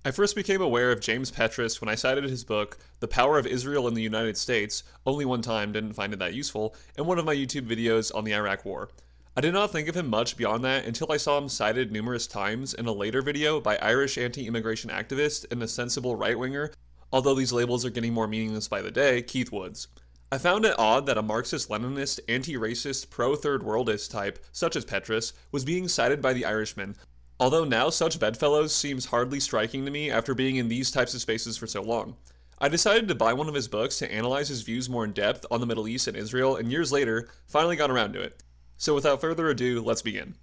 I first became aware of James Petras when I cited his book, The Power of Israel in the United States, only one time, didn't find it that useful, in one of my YouTube videos on the Iraq War. I did not think of him much beyond that until I saw him cited numerous times in a later video by Irish anti-immigration activist and a sensible right-winger, although these labels are getting more meaningless by the day, Keith Woods. I found it odd that a Marxist-Leninist, anti-racist, pro-third worldist type, such as Petras, was being cited by the Irishmen, although now such bedfellows seems hardly striking to me after being in these types of spaces for so long. I decided to buy one of his books to analyze his views more in depth on the Middle East and Israel, and years later, finally got around to it. So without further ado, let's begin.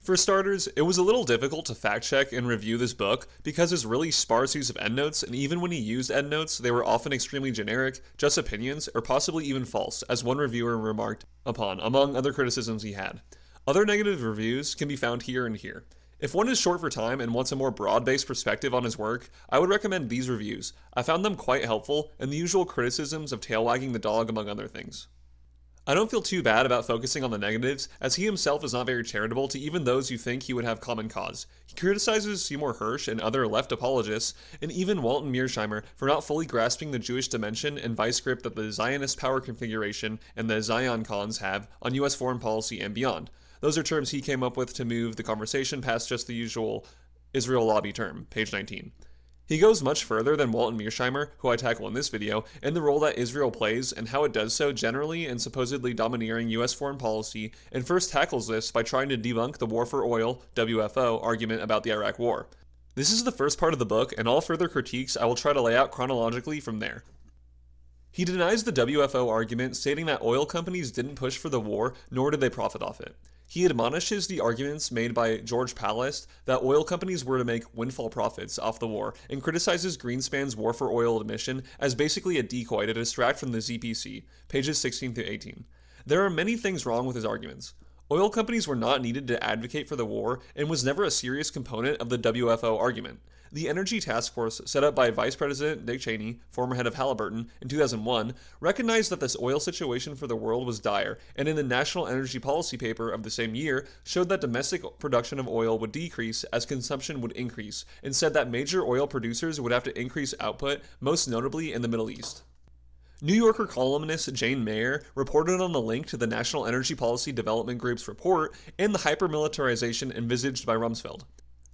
For starters, it was a little difficult to fact-check and review this book because his really sparse use of endnotes, and even when he used endnotes, they were often extremely generic, just opinions, or possibly even false, as one reviewer remarked upon, among other criticisms he had. Other negative reviews can be found here and here. If one is short for time and wants a more broad-based perspective on his work, I would recommend these reviews. I found them quite helpful, and the usual criticisms of tail wagging the dog among other things. I don't feel too bad about focusing on the negatives, as he himself is not very charitable to even those who think he would have common cause. He criticizes Seymour Hersh and other left apologists, and even Walton Mearsheimer for not fully grasping the Jewish dimension and vice grip that the Zionist power configuration and the Zion cons have on US foreign policy and beyond. Those are terms he came up with to move the conversation past just the usual Israel lobby term, page 19. He goes much further than Walton Mearsheimer, who I tackle in this video, in the role that Israel plays and how it does so generally in supposedly domineering US foreign policy, and first tackles this by trying to debunk the War for Oil, WFO, argument about the Iraq War. This is the first part of the book, and all further critiques I will try to lay out chronologically from there. He denies the WFO argument, stating that oil companies didn't push for the war, nor did they profit off it. He admonishes the arguments made by George Palast that oil companies were to make windfall profits off the war, and criticizes Greenspan's War for Oil admission as basically a decoy to distract from the ZPC, pages 16 through 18. There are many things wrong with his arguments. Oil companies were not needed to advocate for the war, and was never a serious component of the WFO argument. The Energy Task Force, set up by Vice President Dick Cheney, former head of Halliburton, in 2001, recognized that this oil situation for the world was dire, and in the National Energy Policy paper of the same year, showed that domestic production of oil would decrease as consumption would increase, and said that major oil producers would have to increase output, most notably in the Middle East. New Yorker columnist Jane Mayer reported on the link to the National Energy Policy Development Group's report and the hypermilitarization envisaged by Rumsfeld.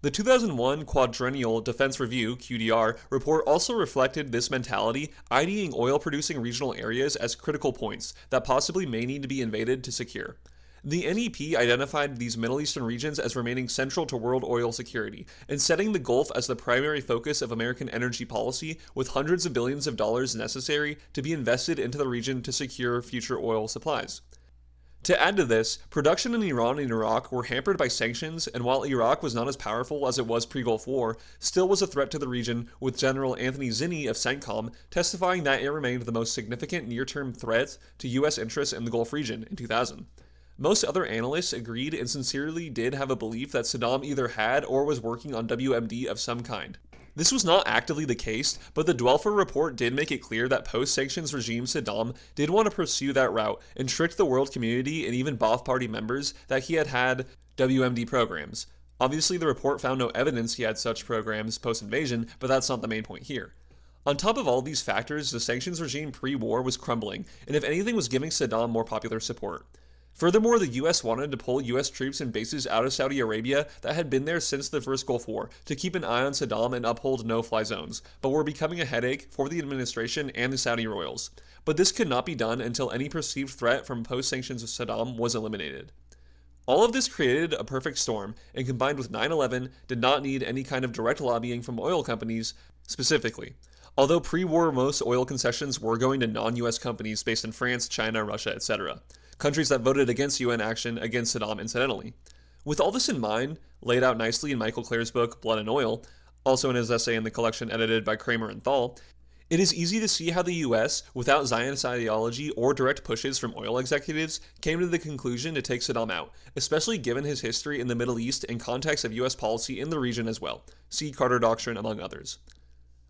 The 2001 Quadrennial Defense Review (QDR) report also reflected this mentality, IDing oil-producing regional areas as critical points that possibly may need to be invaded to secure. The NEP identified these Middle Eastern regions as remaining central to world oil security, and setting the Gulf as the primary focus of American energy policy, with hundreds of billions of dollars necessary to be invested into the region to secure future oil supplies. To add to this, production in Iran and Iraq were hampered by sanctions, and while Iraq was not as powerful as it was pre-Gulf War, still was a threat to the region, with General Anthony Zinni of CENTCOM testifying that it remained the most significant near-term threat to U.S. interests in the Gulf region in 2000. Most other analysts agreed and sincerely did have a belief that Saddam either had or was working on WMD of some kind. This was not actively the case, but the Dwelfer report did make it clear that post-sanctions regime Saddam did want to pursue that route and tricked the world community and even Ba'ath Party members that he had WMD programs. Obviously, the report found no evidence he had such programs post-invasion, but that's not the main point here. On top of all these factors, the sanctions regime pre-war was crumbling, and if anything was giving Saddam more popular support. Furthermore, the US wanted to pull US troops and bases out of Saudi Arabia that had been there since the first Gulf War to keep an eye on Saddam and uphold no-fly zones, but were becoming a headache for the administration and the Saudi royals. But this could not be done until any perceived threat from post-sanctions Saddam was eliminated. All of this created a perfect storm, and combined with 9/11, did not need any kind of direct lobbying from oil companies specifically. Although pre-war most oil concessions were going to non-US companies based in France, China, Russia, etc. Countries that voted against UN action against Saddam incidentally. With all this in mind, laid out nicely in Michael Clare's book Blood and Oil, also in his essay in the collection edited by Kramer and Thal, it is easy to see how the US, without Zionist ideology or direct pushes from oil executives, came to the conclusion to take Saddam out, especially given his history in the Middle East and context of US policy in the region as well. See Carter Doctrine, among others.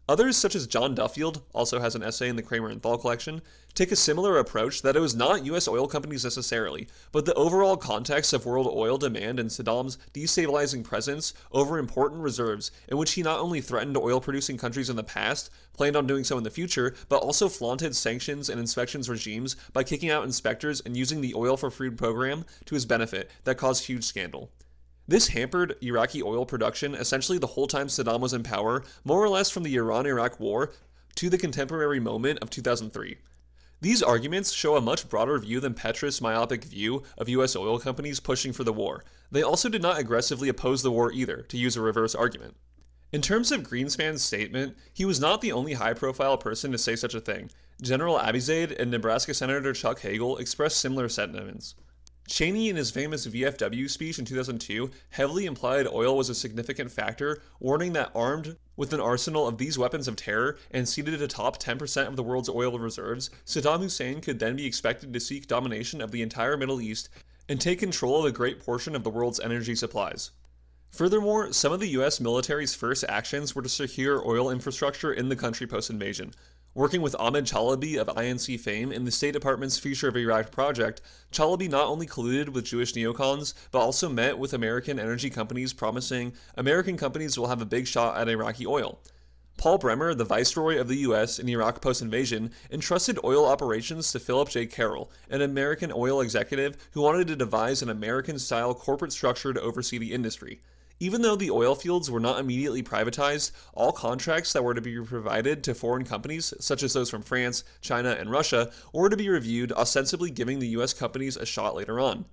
Others, such as John Duffield, also has an essay in the Kramer and Thal collection, take a similar approach that it was not US oil companies necessarily, but the overall context of world oil demand and Saddam's destabilizing presence over important reserves, in which he not only threatened oil-producing countries in the past, planned on doing so in the future, but also flaunted sanctions and inspections regimes by kicking out inspectors and using the Oil for Food program to his benefit that caused huge scandal. This hampered Iraqi oil production essentially the whole time Saddam was in power, more or less from the Iran-Iraq War to the contemporary moment of 2003. These arguments show a much broader view than Petras' myopic view of US oil companies pushing for the war. They also did not aggressively oppose the war either, to use a reverse argument. In terms of Greenspan's statement, he was not the only high-profile person to say such a thing. General Abizaid and Nebraska Senator Chuck Hagel expressed similar sentiments. Cheney, in his famous VFW speech in 2002, heavily implied oil was a significant factor, warning that armed with an arsenal of these weapons of terror and seated atop 10% of the world's oil reserves, Saddam Hussein could then be expected to seek domination of the entire Middle East and take control of a great portion of the world's energy supplies. Furthermore, some of the US military's first actions were to secure oil infrastructure in the country post-invasion. Working with Ahmed Chalabi of INC fame in the State Department's Future of Iraq project, Chalabi not only colluded with Jewish neocons, but also met with American energy companies promising American companies will have a big shot at Iraqi oil. Paul Bremer, the Viceroy of the US in Iraq post-invasion, entrusted oil operations to Philip J. Carroll, an American oil executive who wanted to devise an American-style corporate structure to oversee the industry. Even though the oil fields were not immediately privatized, all contracts that were to be provided to foreign companies, such as those from France, China, and Russia, were to be reviewed, ostensibly giving the US companies a shot later on.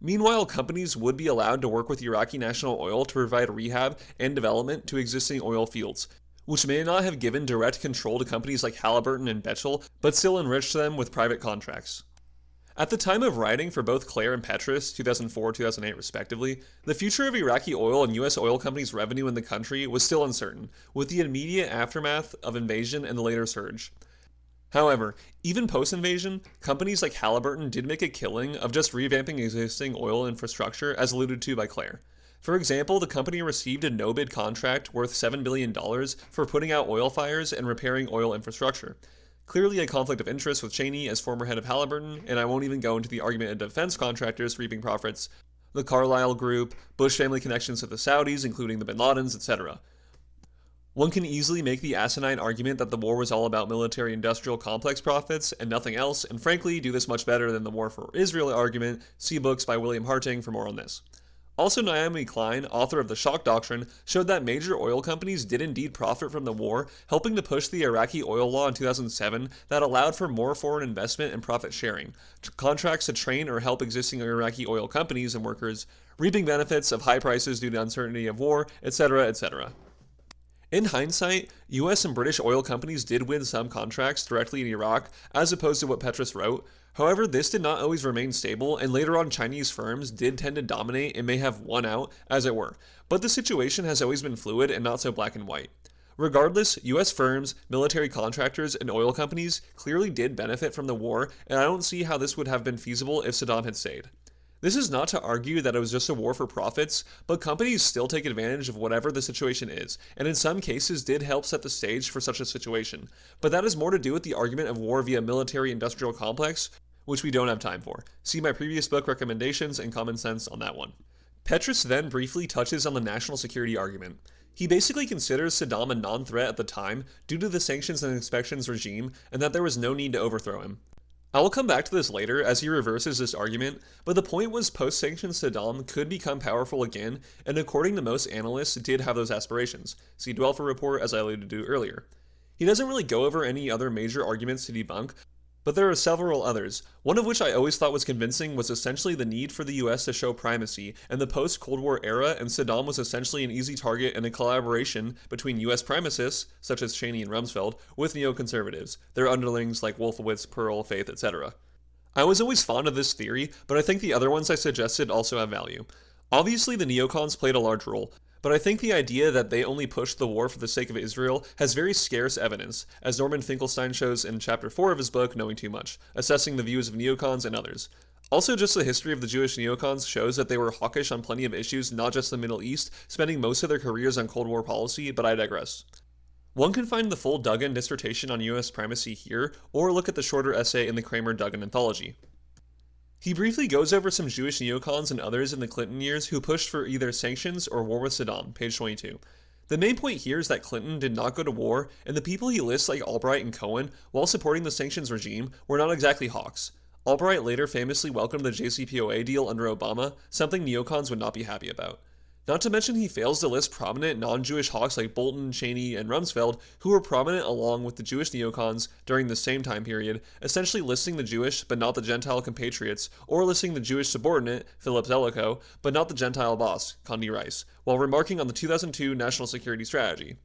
Meanwhile, companies would be allowed to work with Iraqi National Oil to provide rehab and development to existing oil fields, which may not have given direct control to companies like Halliburton and Bechtel, but still enriched them with private contracts. At the time of writing for both Claire and Petras, 2004-2008 respectively, the future of Iraqi oil and US oil companies' revenue in the country was still uncertain, with the immediate aftermath of invasion and the later surge. However, even post-invasion, companies like Halliburton did make a killing of just revamping existing oil infrastructure, as alluded to by Claire. For example, the company received a no-bid contract worth $7 billion for putting out oil fires and repairing oil infrastructure. Clearly a conflict of interest with Cheney as former head of Halliburton, and I won't even go into the argument of defense contractors reaping profits, the Carlyle Group, Bush family connections to the Saudis, including the Bin Ladens, etc. One can easily make the asinine argument that the war was all about military-industrial complex profits and nothing else, and frankly do this much better than the War for Israel argument. See books by William Harting for more on this. Also, Naomi Klein, author of The Shock Doctrine, showed that major oil companies did indeed profit from the war, helping to push the Iraqi oil law in 2007 that allowed for more foreign investment and profit sharing, contracts to train or help existing Iraqi oil companies and workers, reaping benefits of high prices due to uncertainty of war, etc., etc. In hindsight, US and British oil companies did win some contracts directly in Iraq, as opposed to what Petras wrote. However, this did not always remain stable, and later on Chinese firms did tend to dominate and may have won out, as it were. But the situation has always been fluid and not so black and white. Regardless, US firms, military contractors, and oil companies clearly did benefit from the war, and I don't see how this would have been feasible if Saddam had stayed. This is not to argue that it was just a war for profits, but companies still take advantage of whatever the situation is, and in some cases did help set the stage for such a situation. But that has more to do with the argument of war via military-industrial complex, which we don't have time for. See my previous book recommendations and common sense on that one. Petras then briefly touches on the national security argument. He basically considers Saddam a non-threat at the time due to the sanctions and inspections regime, and that there was no need to overthrow him. I will come back to this later as he reverses this argument, but the point was post-sanctions Saddam could become powerful again, and according to most analysts did have those aspirations. See Dwelfer report as I alluded to earlier. He doesn't really go over any other major arguments to debunk, but there are several others, one of which I always thought was convincing was essentially the need for the US to show primacy, and the post-Cold War era, and Saddam was essentially an easy target and a collaboration between US primacists, such as Cheney and Rumsfeld, with neoconservatives, their underlings like Wolfowitz, Pearl, Faith, etc. I was always fond of this theory, but I think the other ones I suggested also have value. Obviously the neocons played a large role, but I think the idea that they only pushed the war for the sake of Israel has very scarce evidence, as Norman Finkelstein shows in chapter 4 of his book, Knowing Too Much, assessing the views of neocons and others. Also, just the history of the Jewish neocons shows that they were hawkish on plenty of issues, not just the Middle East, spending most of their careers on Cold War policy, but I digress. One can find the full Duggan dissertation on US primacy here, or look at the shorter essay in the Kramer-Duggan anthology. He briefly goes over some Jewish neocons and others in the Clinton years who pushed for either sanctions or war with Saddam, page 22. The main point here is that Clinton did not go to war, and the people he lists like Albright and Cohen, while supporting the sanctions regime, were not exactly hawks. Albright later famously welcomed the JCPOA deal under Obama, something neocons would not be happy about. Not to mention he fails to list prominent non-Jewish hawks like Bolton, Cheney, and Rumsfeld, who were prominent along with the Jewish neocons during the same time period, essentially listing the Jewish but not the Gentile compatriots, or listing the Jewish subordinate, Philip Zelikow, but not the Gentile boss, Condi Rice, while remarking on the 2002 national security strategy.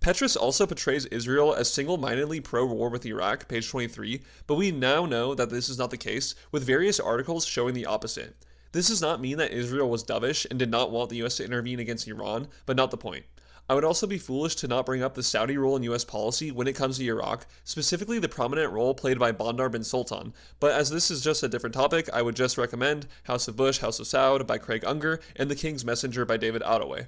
Petras also portrays Israel as single-mindedly pro-war with Iraq, page 23, but we now know that this is not the case, with various articles showing the opposite. This does not mean that Israel was dovish and did not want the US to intervene against Iran, but not the point. I would also be foolish to not bring up the Saudi role in US policy when it comes to Iraq, specifically the prominent role played by Bandar bin Sultan, but as this is just a different topic, I would just recommend House of Bush, House of Saud by Craig Unger, and The King's Messenger by David Ottaway.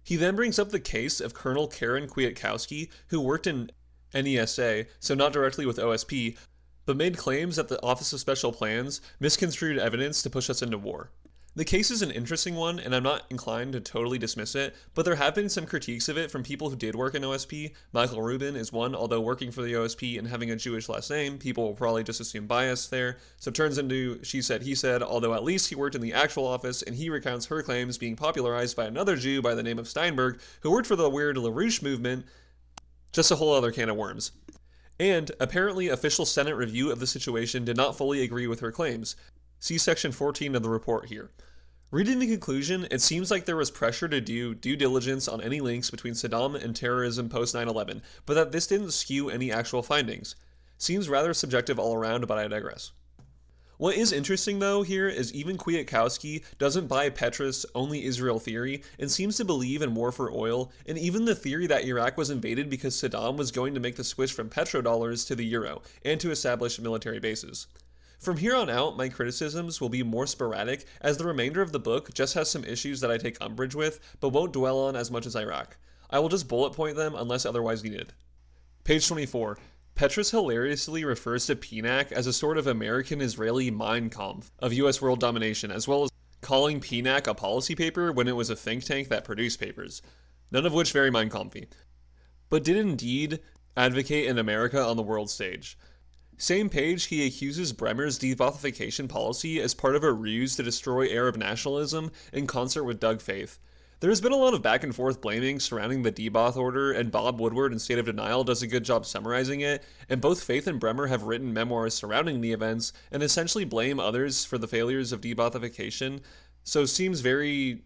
He then brings up the case of Colonel Karen Kwiatkowski, who worked in NESA, so not directly with OSP, but made claims that the Office of Special Plans misconstrued evidence to push us into war. The case is an interesting one, and I'm not inclined to totally dismiss it, but there have been some critiques of it from people who did work in OSP. Michael Rubin is one, although working for the OSP and having a Jewish last name, people will probably just assume bias there, so it turns into she said, he said, although at least he worked in the actual office, and he recounts her claims being popularized by another Jew by the name of Steinberg, who worked for the weird LaRouche movement. Just a whole other can of worms. And, apparently, official Senate review of the situation did not fully agree with her claims. See section 14 of the report here. Reading the conclusion, it seems like there was pressure to do due diligence on any links between Saddam and terrorism post 9/11, but that this didn't skew any actual findings. Seems rather subjective all around, but I digress. What is interesting though here is even Kwiatkowski doesn't buy Petras' only Israel theory and seems to believe in war for oil, and even the theory that Iraq was invaded because Saddam was going to make the switch from petrodollars to the euro and to establish military bases. From here on out, my criticisms will be more sporadic, as the remainder of the book just has some issues that I take umbrage with, but won't dwell on as much as Iraq. I will just bullet point them unless otherwise needed. Page 24. Petras hilariously refers to PNAC as a sort of American-Israeli Mein Kampf of US world domination, as well as calling PNAC a policy paper when it was a think tank that produced papers, none of which very Mein Kampfy, but did indeed advocate in America on the world stage. Same page, he accuses Bremer's de-Ba'athification policy as part of a ruse to destroy Arab nationalism in concert with Doug Faith. There's been a lot of back and forth blaming surrounding the Debath order, and Bob Woodward in State of Denial does a good job summarizing it, and both Faith and Bremer have written memoirs surrounding the events and essentially blame others for the failures of de-Ba'athification, so seems very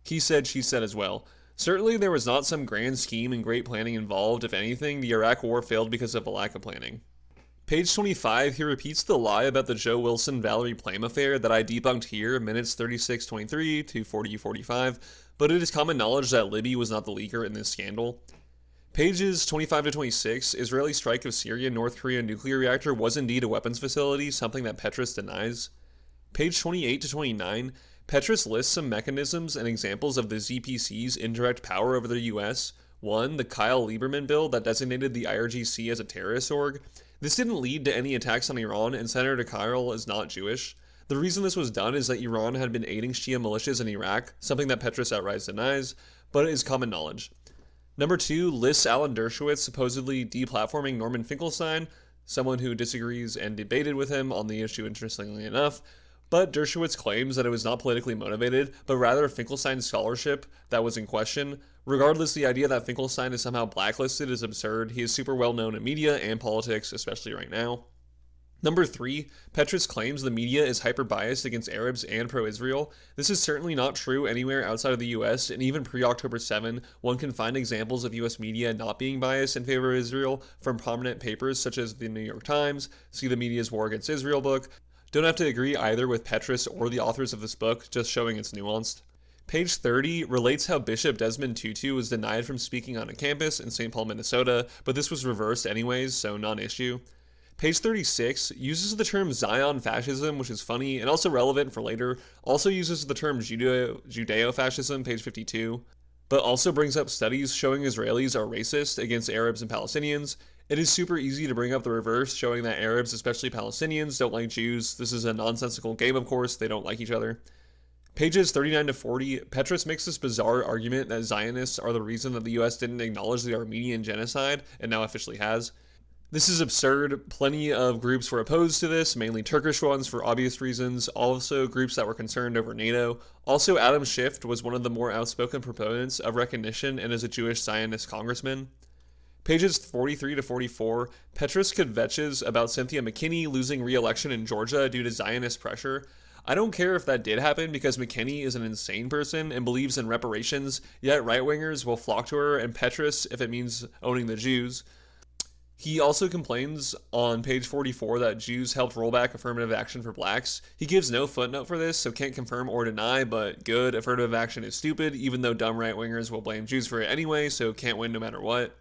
he said, she said as well. Certainly there was not some grand scheme and great planning involved. If anything, the Iraq War failed because of a lack of planning. Page 25, he repeats the lie about the Joe Wilson-Valerie Plame affair that I debunked here, minutes 36-23 to 40-45, but it is common knowledge that Libby was not the leaker in this scandal. Pages 25-26, Israeli strike of Syria North Korea nuclear reactor was indeed a weapons facility, something that Petras denies. Page 28-29, Petras lists some mechanisms and examples of the ZPC's indirect power over the US. 1. The Kyle Lieberman bill that designated the IRGC as a terrorist org. This didn't lead to any attacks on Iran, and Senator Kyle is not Jewish. The reason this was done is that Iran had been aiding Shia militias in Iraq, something that Petras outright denies, but it is common knowledge. Number 2 lists Alan Dershowitz supposedly deplatforming Norman Finkelstein, someone who disagrees and debated with him on the issue, interestingly enough, but Dershowitz claims that it was not politically motivated, but rather Finkelstein's scholarship that was in question. Regardless, the idea that Finkelstein is somehow blacklisted is absurd. He is super well known in media and politics, especially right now. Number 3, Petras claims the media is hyper-biased against Arabs and pro-Israel. This is certainly not true anywhere outside of the US, and even pre-October 7, one can find examples of US media not being biased in favor of Israel from prominent papers such as the New York Times, see the Media's War Against Israel book. Don't have to agree either with Petras or the authors of this book, just showing it's nuanced. Page 30 relates how Bishop Desmond Tutu was denied from speaking on a campus in St. Paul, Minnesota, but this was reversed anyways, so non-issue. Page 36 uses the term Zion fascism, which is funny and also relevant for later, also uses the term Judeo-fascism, page 52. but also brings up studies showing Israelis are racist against Arabs and Palestinians. It is super easy to bring up the reverse, showing that Arabs, especially Palestinians, don't like Jews. This is a nonsensical game, of course, they don't like each other. Pages 39 to 40, Petras makes this bizarre argument that Zionists are the reason that the US didn't acknowledge the Armenian genocide, and now officially has. This is absurd. Plenty of groups were opposed to this, mainly Turkish ones for obvious reasons, also groups that were concerned over NATO. Also, Adam Schiff was one of the more outspoken proponents of recognition and is a Jewish Zionist congressman. Pages 43 to 44, Petras kvetches about Cynthia McKinney losing re-election in Georgia due to Zionist pressure. I don't care if that did happen because McKinney is an insane person and believes in reparations, yet right-wingers will flock to her, and Petras if it means owning the Jews. He also complains on page 44 that Jews helped roll back affirmative action for blacks. He gives no footnote for this, so can't confirm or deny, but good, affirmative action is stupid, even though dumb right-wingers will blame Jews for it anyway, so can't win no matter what.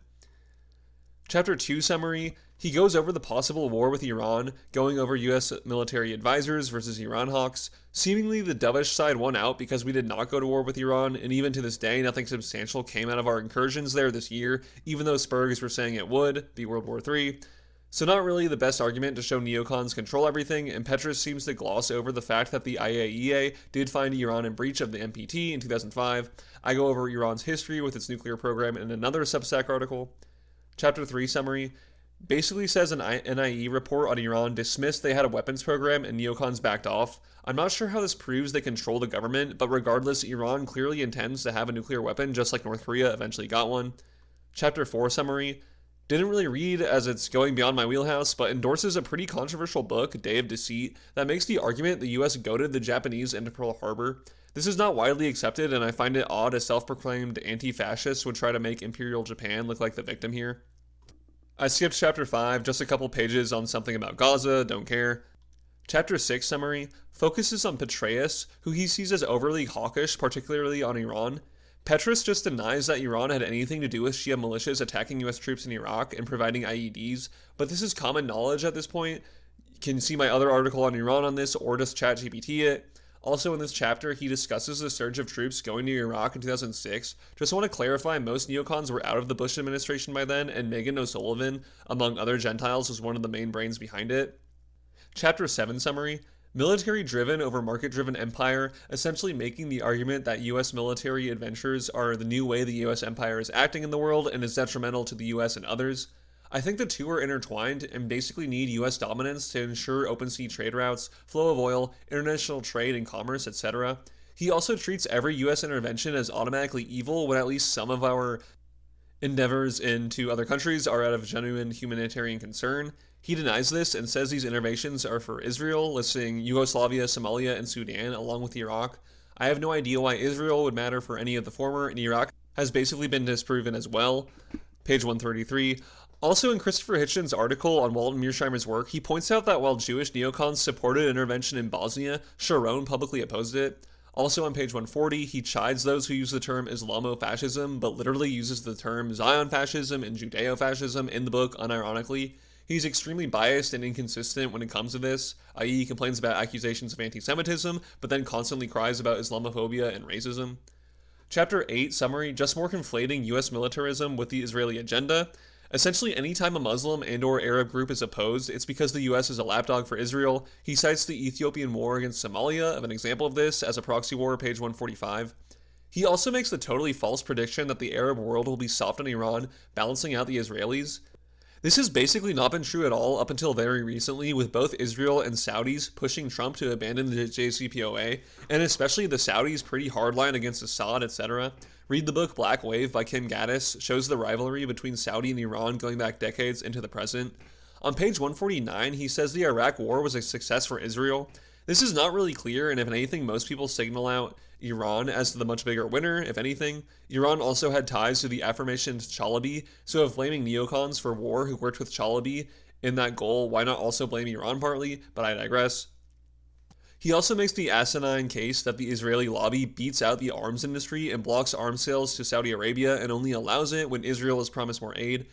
Chapter 2 summary, he goes over the possible war with Iran, going over US military advisors versus Iran hawks. Seemingly the dovish side won out because we did not go to war with Iran, and even to this day nothing substantial came out of our incursions there this year, even though Spurgs were saying it would be World War III. So not really the best argument to show neocons control everything, and Petras seems to gloss over the fact that the IAEA did find Iran in breach of the NPT in 2005. I go over Iran's history with its nuclear program in another Substack article. Chapter 3 summary basically says an NIE report on Iran dismissed they had a weapons program and neocons backed off. I'm not sure how this proves they control the government, but regardless, Iran clearly intends to have a nuclear weapon just like North Korea eventually got one. Chapter 4 summary didn't really read as it's going beyond my wheelhouse, but endorses a pretty controversial book, Day of Deceit, that makes the argument the US goaded the Japanese into Pearl Harbor. This is not widely accepted, and I find it odd a self-proclaimed anti-fascist would try to make Imperial Japan look like the victim here. I skipped chapter 5, just a couple pages on something about Gaza, don't care. Chapter 6 summary focuses on Petras, who he sees as overly hawkish, particularly on Iran. Petras just denies that Iran had anything to do with Shia militias attacking US troops in Iraq and providing IEDs, but this is common knowledge at this point. You can see my other article on Iran on this, or just ChatGPT it. Also in this chapter, he discusses the surge of troops going to Iraq in 2006. Just want to clarify, most neocons were out of the Bush administration by then, and Megan O'Sullivan, among other Gentiles, was one of the main brains behind it. Chapter 7 summary, military-driven over market-driven empire, essentially making the argument that US military adventures are the new way the US empire is acting in the world and is detrimental to the US and others. I think the two are intertwined and basically need US dominance to ensure open sea trade routes, flow of oil, international trade and commerce, etc. He also treats every US intervention as automatically evil when at least some of our endeavors into other countries are out of genuine humanitarian concern. He denies this and says these interventions are for Israel, listing Yugoslavia, Somalia, and Sudan along with Iraq. I have no idea why Israel would matter for any of the former, and Iraq has basically been disproven as well. Page 133. Also in Christopher Hitchens' article on Walter Mearsheimer's work, he points out that while Jewish neocons supported intervention in Bosnia, Sharon publicly opposed it. Also on page 140, he chides those who use the term Islamo-fascism, but literally uses the term Zion-fascism and Judeo-fascism in the book unironically. He's extremely biased and inconsistent when it comes to this, i.e. he complains about accusations of anti-Semitism, but then constantly cries about Islamophobia and racism. Chapter 8 summary, just more conflating US militarism with the Israeli agenda. Essentially, anytime a Muslim and or Arab group is opposed, it's because the US is a lapdog for Israel. He cites the Ethiopian war against Somalia as an example of this as a proxy war, page 145. He also makes the totally false prediction that the Arab world will be soft on Iran, balancing out the Israelis. This has basically not been true at all up until very recently, with both Israel and Saudis pushing Trump to abandon the JCPOA, and especially the Saudis pretty hardline against Assad, etc. Read the book Black Wave by Kim Gaddis, shows the rivalry between Saudi and Iran going back decades into the present. On page 149, he says the Iraq war was a success for Israel. This is not really clear, and if anything, most people signal out Iran as the much bigger winner, if anything. Iran also had ties to the aforementioned Chalabi, so if blaming neocons for war who worked with Chalabi in that goal, why not also blame Iran partly? But I digress. He also makes the asinine case that the Israeli lobby beats out the arms industry and blocks arms sales to Saudi Arabia and only allows it when Israel is promised more aid.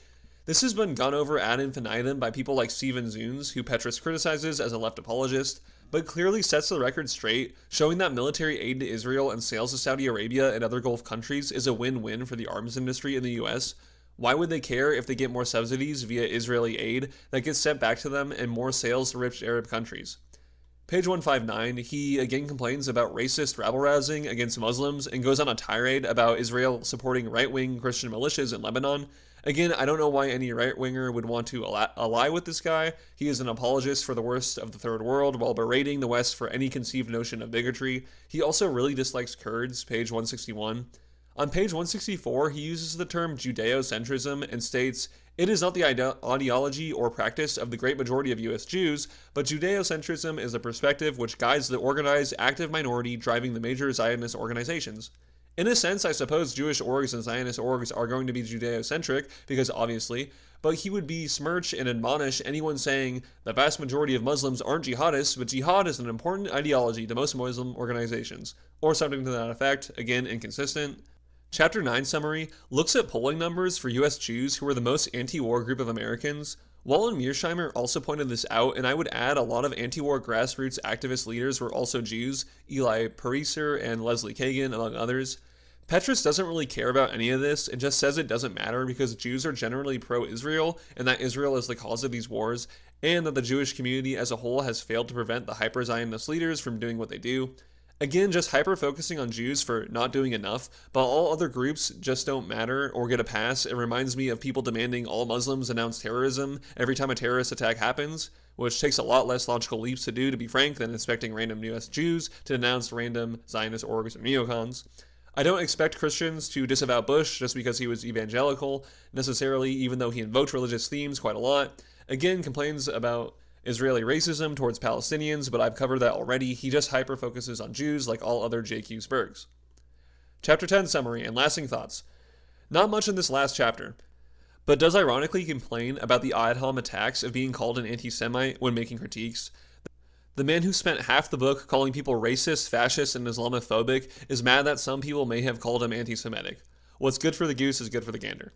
This has been gone over ad infinitum by people like Steven Zunes, who Petras criticizes as a left apologist. but clearly sets the record straight, showing that military aid to Israel and sales to Saudi Arabia and other Gulf countries is a win-win for the arms industry in the US. Why would they care if they get more subsidies via Israeli aid that gets sent back to them and more sales to rich Arab countries? Page 159, he again complains about racist rabble-rousing against Muslims and goes on a tirade about Israel supporting right-wing Christian militias in Lebanon. Again, I don't know why any right-winger would want to ally with this guy. He is an apologist for the worst of the Third World while berating the West for any conceived notion of bigotry. He also really dislikes Kurds, page 161. On page 164, he uses the term Judeo-centrism and states, "It is not the ideology or practice of the great majority of US Jews, but Judeo-centrism is a perspective which guides the organized, active minority driving the major Zionist organizations." In a sense, I suppose Jewish orgs and Zionist orgs are going to be Judeo-centric, because obviously, but he would besmirch and admonish anyone saying, "The vast majority of Muslims aren't jihadists, but jihad is an important ideology to most Muslim organizations," or something to that effect, again, inconsistent. Chapter 9 summary looks at polling numbers for US Jews who are the most anti-war group of Americans. Wallen Mearsheimer also pointed this out, and I would add a lot of anti-war grassroots activist leaders were also Jews, Eli Pariser and Leslie Kagan, among others. Petras doesn't really care about any of this and just says it doesn't matter because Jews are generally pro-Israel and that Israel is the cause of these wars, and that the Jewish community as a whole has failed to prevent the hyper-Zionist leaders from doing what they do. Again, just hyper-focusing on Jews for not doing enough, but all other groups just don't matter or get a pass. It reminds me of people demanding all Muslims announce terrorism every time a terrorist attack happens, which takes a lot less logical leaps to do, to be frank, than expecting random US Jews to denounce random Zionist orgs or neocons. I don't expect Christians to disavow Bush just because he was evangelical, necessarily, even though he invoked religious themes quite a lot. Again, complains about Israeli racism towards Palestinians, but I've covered that already. He just hyper-focuses on Jews like all other JQ Spurgs. Chapter 10 summary and lasting thoughts. Not much in this last chapter, but does ironically complain about the ad hom attacks of being called an anti-Semite when making critiques. The man who spent half the book calling people racist, fascist, and Islamophobic is mad that some people may have called him anti-Semitic. What's good for the goose is good for the gander.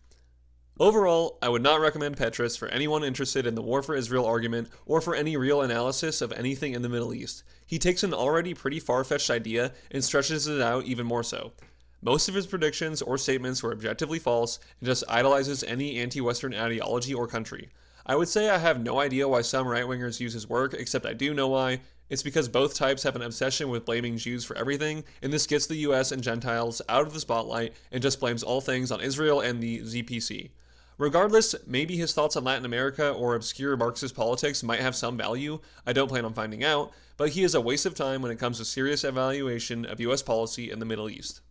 Overall, I would not recommend Petras for anyone interested in the War for Israel argument or for any real analysis of anything in the Middle East. He takes an already pretty far-fetched idea and stretches it out even more so. Most of his predictions or statements were objectively false and just idolizes any anti-Western ideology or country. I would say I have no idea why some right-wingers use his work, except I do know why. It's because both types have an obsession with blaming Jews for everything, and this gets the US and Gentiles out of the spotlight and just blames all things on Israel and the ZPC. Regardless, maybe his thoughts on Latin America or obscure Marxist politics might have some value. I don't plan on finding out, but he is a waste of time when it comes to serious evaluation of US policy in the Middle East.